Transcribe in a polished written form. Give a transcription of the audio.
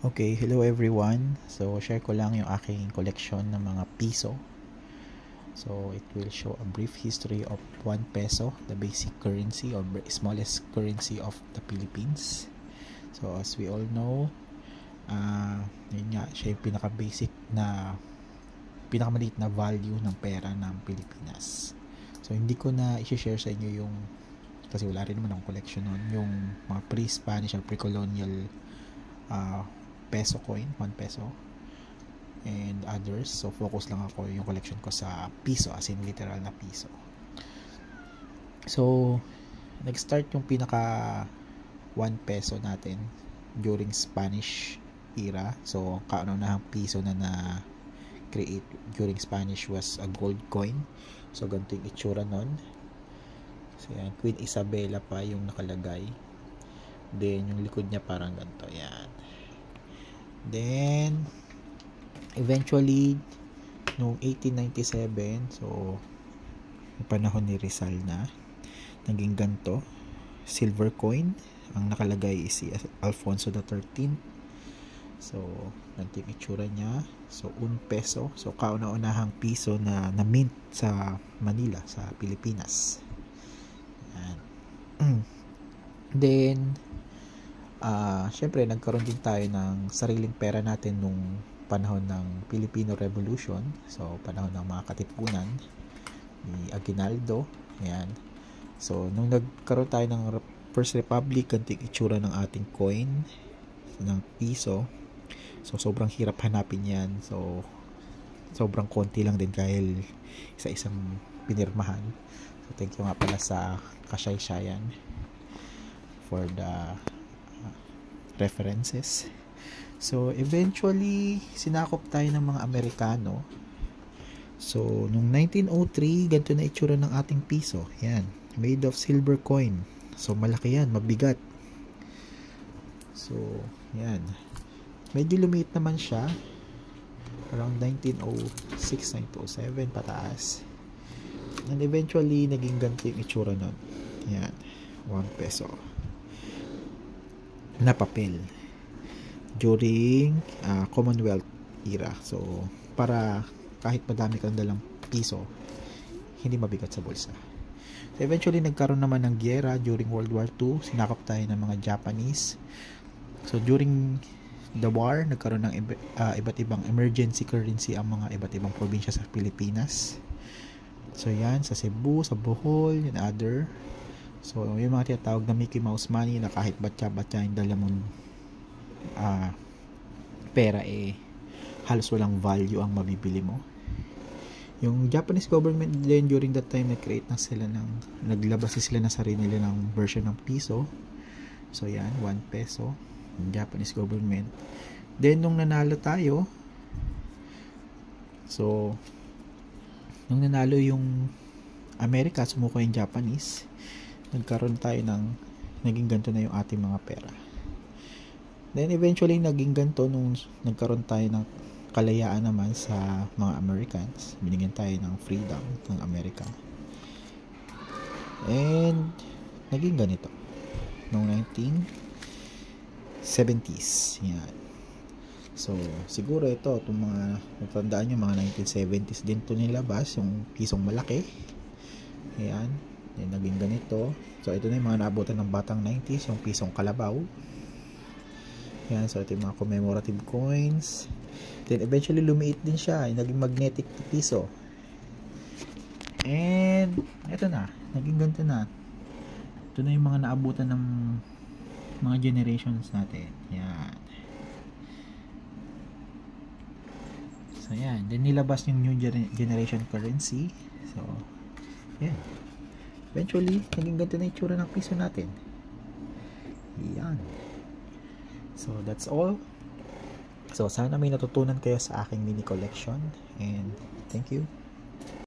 Okay, hello everyone. So, share ko lang yung aking collection ng mga piso. So, it will show a brief history of 1 peso, the basic currency or smallest currency of the Philippines. So, as we all know, yun nga, siya yung pinaka-basic na pinakamaliit na value ng pera ng Pilipinas. So, hindi ko na i-share sa inyo yung, kasi wala rin naman akong collection nun, yung mga pre-Spanish or pre-colonial peso coin, 1 peso and others. So focus lang ako yung collection ko sa piso, as in literal na piso. So nag-start yung pinaka 1 peso natin during Spanish era. So kauna-unahang piso na create during Spanish was a gold coin. So ganito yung itsura nun. So yan, Queen Isabella pa yung nakalagay. Then yung likod niya parang ganito, yan. Then eventually noong 1897, so yung panahon ni Rizal na, naging ganto, silver coin ang nakalagay is si Alfonso XIII. So ganito yung itsura niya. So 1 peso, so kauna-unahang piso na mint sa Manila, sa Pilipinas. And then syempre nagkaroon din tayo ng sariling pera natin nung panahon ng Filipino Revolution. So panahon ng mga katipunan ni Aguinaldo. Ayan. So nung nagkaroon tayo ng First Republic, ganito yung itsura ng ating coin ng piso. So sobrang hirap hanapin yan. So sobrang konti lang din dahil isa-isang pinirmahan. So thank you nga pala sa kasaysayan for the references. So eventually sinakop tayo ng mga Amerikano. So nung 1903, ganito na itsura ng ating piso. Yan, made of silver coin. So malaki yan, mabigat. So yan, medyo lumiit naman siya around 1906, 1907 pataas. And eventually naging ganito yung itsura nun. Yan, 1 peso na papel during Commonwealth era. So para kahit madami kang dalang piso, hindi mabigat sa bulsa. So eventually nagkaroon naman ng giyera during World War II. Sinakop tayo ng mga Japanese. So during the war, nagkaroon ng iba't ibang emergency currency ang mga iba't ibang probinsya sa Pilipinas. So yan, sa Cebu, sa Bohol, and other. So yung mga tinatawag na Mickey Mouse money na kahit batya-batya yung dala mong pera, halos walang value ang mabibili mo. Yung Japanese government din during that time naglabas sila ng sarili nila ng version ng piso. So yan, 1 peso yung Japanese government. Then nung nanalo tayo, so nung nanalo yung Amerika, sumuko yung Japanese, nagkaroon tayo naging ganito na yung ating mga pera. Then eventually naging ganito nung nagkaroon tayo ng kalayaan naman sa mga Americans. Binigyan tayo ng freedom ng Amerika. And naging ganito noong 1970s. Yan. So siguro ito, itong mga natandaan nyo, mga 1970s din ito nilabas, yung pisong malaki. Ayan. Then naging ganito. So ito na yung mga naabutan ng batang 90s, yung pisong kalabaw. Yan, so ito yung mga commemorative coins. Then eventually lumiit din siya, yung naging magnetic piso. And ito na, naging ganito na. Ito na yung mga naabutan ng mga generations natin. Yan. So yan, then nilabas yung new generation currency. So yan. Eventually, naging ganito na yung itsura ng piso natin. Yan. So that's all. So sana may natutunan kayo sa aking mini collection, and thank you.